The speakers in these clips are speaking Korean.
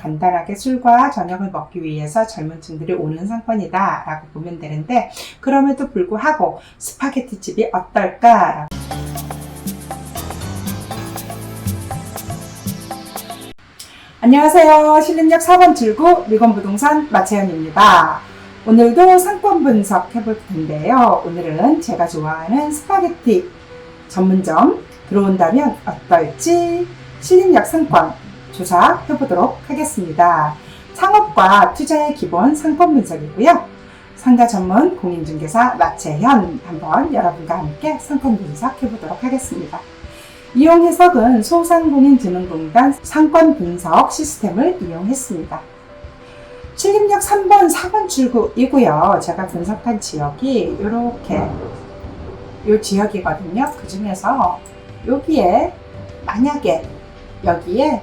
간단하게 술과 저녁을 먹기 위해서 젊은 층들이 오는 상권이다 라고 보면 되는데, 그럼에도 불구하고 스파게티 집이 어떨까? 안녕하세요. 신림역 4번 출구 미건부동산 마채연입니다. 오늘도 상권 분석해 볼 텐데요. 오늘은 제가 좋아하는 스파게티 전문점 들어온다면 어떨지 신림역 상권 조사해 보도록 하겠습니다. 창업과 투자의 기본 상권 분석이고요. 상가 전문 공인중개사 마채현 한번 여러분과 함께 상권 분석해 보도록 하겠습니다. 이용 해석은 소상공인진흥공단 상권 분석 시스템을 이용했습니다. 신림역 3번, 4번 출구이고요. 제가 분석한 지역이 이렇게 이 지역이거든요. 그 중에서 여기에 만약에 여기에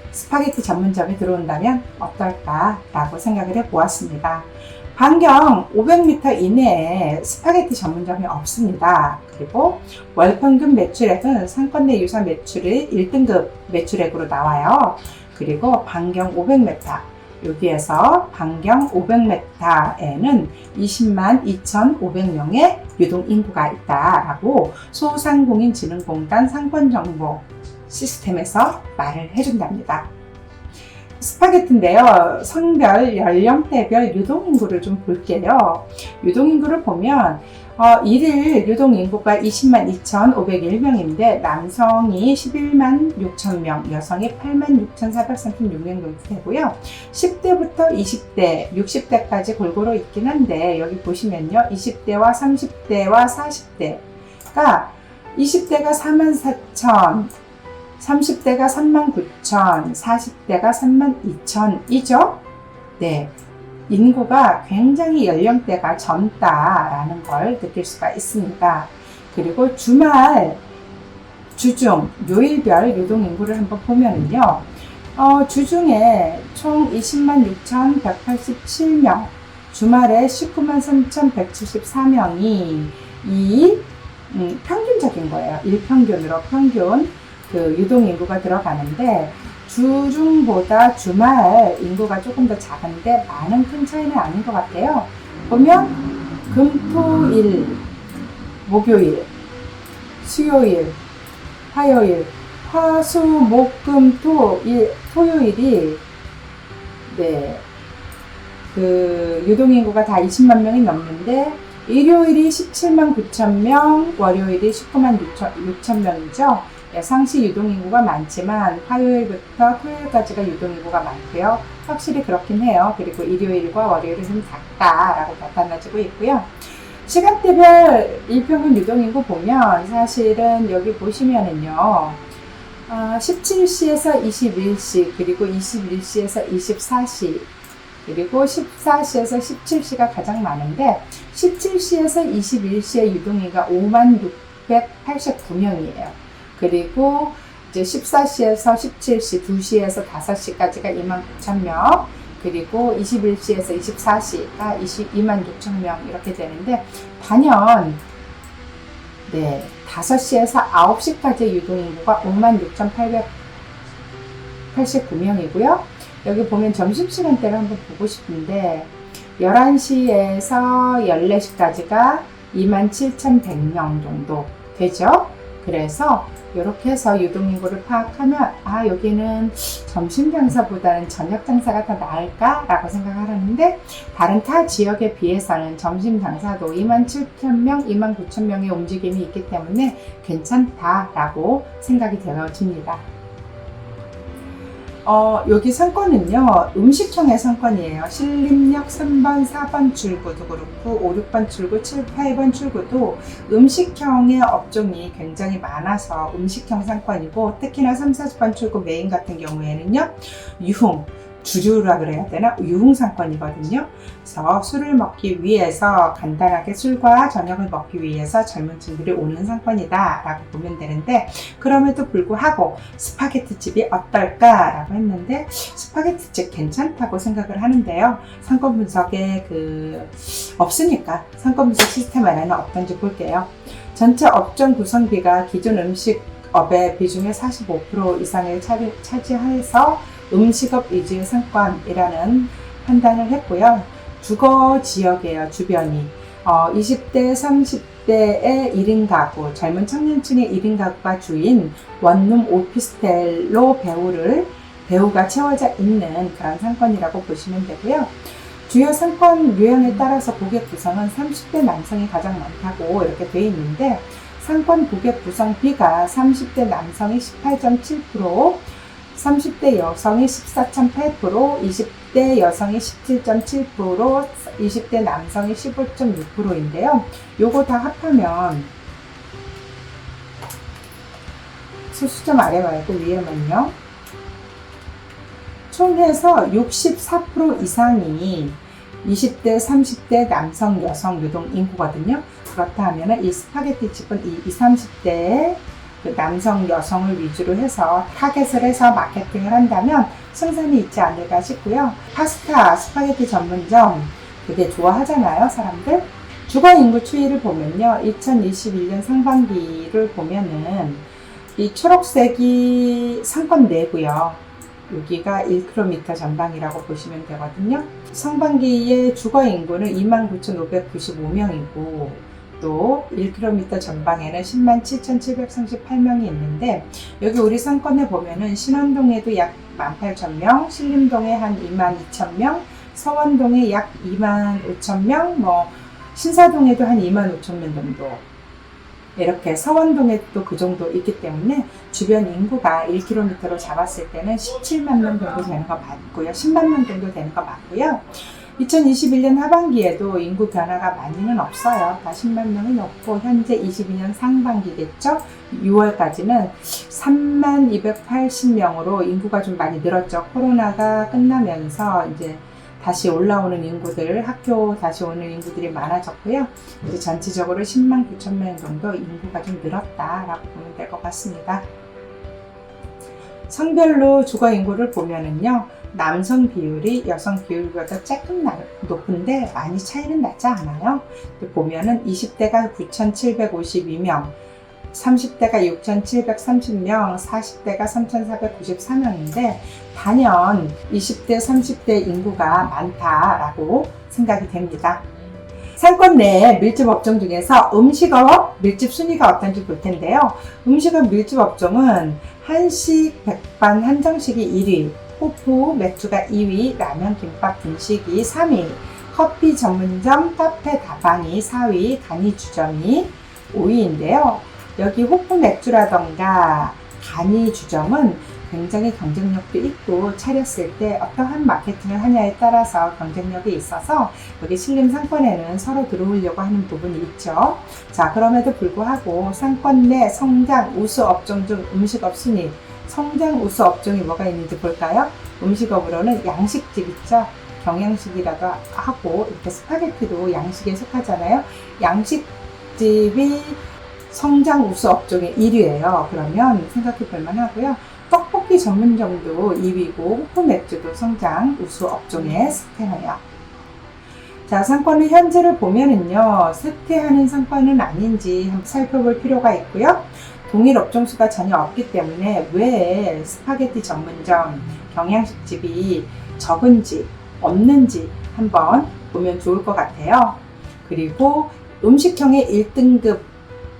스파게티 전문점이 들어온다면 어떨까라고 생각을 해보았습니다. 반경 500m 이내에 스파게티 전문점이 없습니다. 그리고 월평균 매출액은 상권 내 유사 매출의 1등급 매출액으로 나와요. 그리고 반경 500m, 여기에서 반경 500m에는 20만 2,500명의 유동인구가 있다라고 소상공인진흥공단 상권정보 시스템에서 말을 해준답니다. 스파게티인데요. 성별, 연령대별 유동인구를 좀 볼게요. 유동인구를 보면 일일 유동인구가 20만 2,501명인데 남성이 11만 6천명, 여성이 8만 6,436명 정도 되고요. 10대부터 20대, 60대까지 골고루 있긴 한데 여기 보시면요. 20대와 30대와 40대가 20대가 4만 4천, 30대가 39,000, 40대가 32,000이죠? 네. 인구가 굉장히 연령대가 젊다라는 걸 느낄 수가 있습니다. 그리고 주말, 주중, 요일별 유동인구를 한번 보면은요, 주중에 총 20만 6,187명, 주말에 19만 3,174명이 평균적인 거예요. 일평균으로 평균 그 유동인구가 들어가는데 주중보다 주말 인구가 조금 더 작은데 많은 큰 차이는 아닌 것 같아요. 보면 금, 토, 일, 목요일, 수요일, 화요일, 화, 수, 목, 금, 토, 일, 토요일이 그 유동인구가 다 20만 명이 넘는데 일요일이 17만 9천 명, 월요일이 19만 6천 명이죠. 상시 유동인구가 많지만 화요일부터 토요일까지가 유동인구가 많고요. 확실히 그렇긴 해요. 그리고 일요일과 월요일은 좀 작다라고 나타나지고 있고요. 시간대별 일평균 유동인구 보면 사실은 여기 보시면은요. 17시에서 21시, 그리고 21시에서 24시, 그리고 14시에서 17시가 가장 많은데 17시에서 21시의 유동인구가 5만 689명이에요. 그리고 이제 14시에서 17시, 2시에서 5시까지가 2만 9천 명, 그리고 21시에서 24시가 22만 6천 명 이렇게 되는데 단연 5시에서 9시까지 유동인구가 5만 6,889명이고요. 여기 보면 점심시간대를 한번 보고 싶은데 11시에서 14시까지가 2만 7,100명 정도 되죠. 그래서 이렇게 해서 유동인구를 파악하면 여기는 점심 장사보다는 저녁 장사가 더 나을까? 라고 생각을 하는데 다른 타 지역에 비해서는 점심 장사도 2만 7천 명, 2만 9천 명의 움직임이 있기 때문에 괜찮다라고 생각이 되어집니다. 여기 상권은요, 음식청의 상권이에요. 신림역 3번, 4번 출구도 그렇고, 5, 6번 출구, 7, 8번 출구도 음식형의 업종이 굉장히 많아서 음식형 상권이고, 특히나 3, 4번 출구 메인 같은 경우에는요, 유흥, 주류라 그래야 되나? 유흥상권이거든요. 그래서 술을 먹기 위해서 간단하게 술과 저녁을 먹기 위해서 젊은 층들이 오는 상권이다 라고 보면 되는데, 그럼에도 불구하고 스파게티 집이 어떨까 라고 했는데 스파게티 집 괜찮다고 생각을 하는데요. 상권 분석에 없으니까 상권 분석 시스템 안에는 어떤지 볼게요. 전체 업종 구성비가 기존 음식업의 비중의 45% 이상을 차지해서 음식업 위주의 상권이라는 판단을 했고요. 주거 지역이에요. 주변이 20대, 30대의 1인 가구, 젊은 청년층의 1인 가구가 주인 원룸 오피스텔로 배우가 채워져 있는 그런 상권이라고 보시면 되고요. 주요 상권 유형에 따라서 고객 구성은 30대 남성이 가장 많다고 이렇게 되어 있는데, 상권 고객 구성 비가 30대 남성이 18.7%, 30대 여성이 14.8%, 20대 여성이 17.7%, 20대 남성이 15.6%인데요. 요거 다 합하면, 수수점 아래 말고 위에만요. 총 해서 64% 이상이 20대, 30대 남성, 여성 유동 인구거든요. 그렇다 하면 이 스파게티 집은 이 20, 30대의 그 남성, 여성을 위주로 해서 타겟을 해서 마케팅을 한다면 승산이 있지 않을까 싶고요. 파스타, 스파게티 전문점 되게 좋아하잖아요, 사람들. 주거 인구 추이를 보면요. 2021년 상반기를 보면은 이 초록색이 상권 내고요. 여기가 1km 전방이라고 보시면 되거든요. 상반기의 주거 인구는 29,595명이고 또 1km 전방에는 107,738명이 있는데, 여기 우리 상권에 보면은 신원동에도 약 18,000명, 신림동에 한 22,000명, 서원동에 약 25,000명, 신사동에도 한 25,000명 정도, 이렇게 서원동에도 그 정도 있기 때문에 주변 인구가 1km로 잡았을 때는 17만 명 정도 되는 거 맞고요. 10만 명 정도 되는 거 맞고요. 2021년 하반기에도 인구 변화가 많이는 없어요. 다 10만 명이 넘고, 현재 22년 상반기겠죠. 6월까지는 3만 280명으로 인구가 좀 많이 늘었죠. 코로나가 끝나면서 이제 다시 올라오는 인구들, 학교 다시 오는 인구들이 많아졌고요. 이제 전체적으로 10만 9천 명 정도 인구가 좀 늘었다라고 보면 될 것 같습니다. 성별로 주거 인구를 보면은요, 남성 비율이 여성 비율보다 조금 높은데 많이 차이는 나지 않아요. 보면은 20대가 9,752명, 30대가 6,730명, 40대가 3,494명인데 단연 20대, 30대 인구가 많다라고 생각이 됩니다. 상권 내의 밀집 업종 중에서 음식업 밀집 순위가 어떤지 볼 텐데요. 음식업 밀집 업종은 한식, 백반, 한정식이 1위, 호프, 맥주가 2위, 라면, 김밥, 분식이 3위, 커피 전문점, 카페, 다방이 4위, 간이주점이 5위인데요. 여기 호프 맥주라던가 간이주점은 굉장히 경쟁력도 있고, 차렸을 때 어떠한 마케팅을 하냐에 따라서 경쟁력이 있어서 여기 신림 상권에는 서로 들어오려고 하는 부분이 있죠. 자, 그럼에도 불구하고 상권 내 성장 우수 업종 중 음식업 순위, 성장 우수 업종이 뭐가 있는지 볼까요? 음식업으로는 양식집 있죠. 경양식이라도 하고, 이렇게 스파게티도 양식에 속하잖아요. 양식집이 성장 우수 업종의 1위예요. 그러면 생각해 볼 만하고요. 떡볶이 전문점도 2위고 호프 맥주도 성장 우수 업종에 속해요. 자, 상권의 현재를 보면은요, 쇠퇴하는 상권은 아닌지 한번 살펴볼 필요가 있고요. 동일 업종수가 전혀 없기 때문에 왜 스파게티 전문점, 경양식집이 적은지 없는지 한번 보면 좋을 것 같아요. 그리고 음식형의 1등급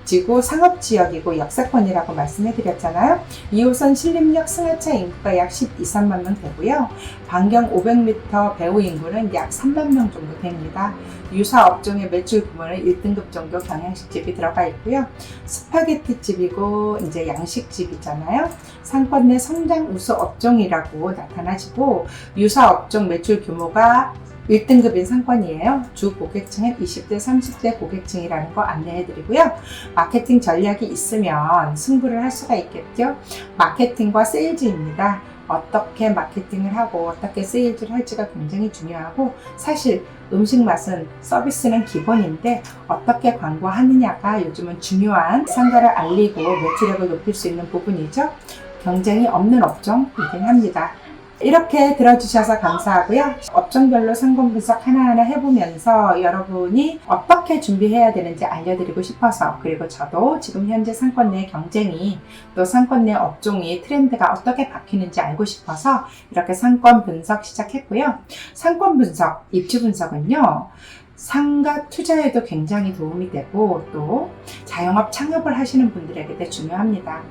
지구 상업지역이고 역세권이라고 말씀해 드렸잖아요. 2호선 신림역 승하차 인구가 약 12, 3만 명 되고요. 반경 500m 배우 인구는 약 3만 명 정도 됩니다. 유사 업종의 매출 규모는 1등급 정도 경양식집이 들어가 있고요. 스파게티 집이고 이제 양식집이잖아요. 상권 내 성장 우수 업종이라고 나타나시고, 유사 업종 매출 규모가 1등급인 상권이에요. 주 고객층은 20대, 30대 고객층이라는 거 안내해 드리고요. 마케팅 전략이 있으면 승부를 할 수가 있겠죠. 마케팅과 세일즈입니다. 어떻게 마케팅을 하고 어떻게 세일즈를 할지가 굉장히 중요하고, 사실 음식 맛은 서비스는 기본인데 어떻게 광고하느냐가 요즘은 중요한, 상가를 알리고 매출액을 높일 수 있는 부분이죠. 경쟁이 없는 업종이긴 합니다. 이렇게 들어주셔서 감사하고요. 업종별로 상권 분석 하나하나 해보면서 여러분이 어떻게 준비해야 되는지 알려드리고 싶어서, 그리고 저도 지금 현재 상권 내 경쟁이, 또 상권 내 업종이 트렌드가 어떻게 바뀌는지 알고 싶어서 이렇게 상권 분석 시작했고요. 상권 분석, 입지 분석은요, 상가 투자에도 굉장히 도움이 되고 또 자영업 창업을 하시는 분들에게도 중요합니다.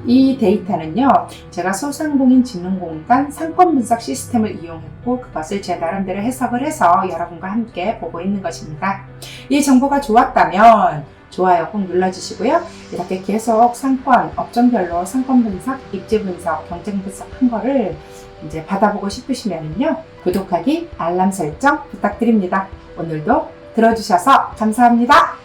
이 데이터는요, 제가 소상공인진흥공단 상권 분석 시스템을 이용했고 그것을 제 나름대로 해석을 해서 여러분과 함께 보고 있는 것입니다. 이 정보가 좋았다면 좋아요 꼭 눌러주시고요. 이렇게 계속 상권, 업종별로 상권 분석, 입지 분석, 경쟁 분석 한 거를 이제 받아보고 싶으시면요, 구독하기, 알람 설정 부탁드립니다. 오늘도 들어주셔서 감사합니다.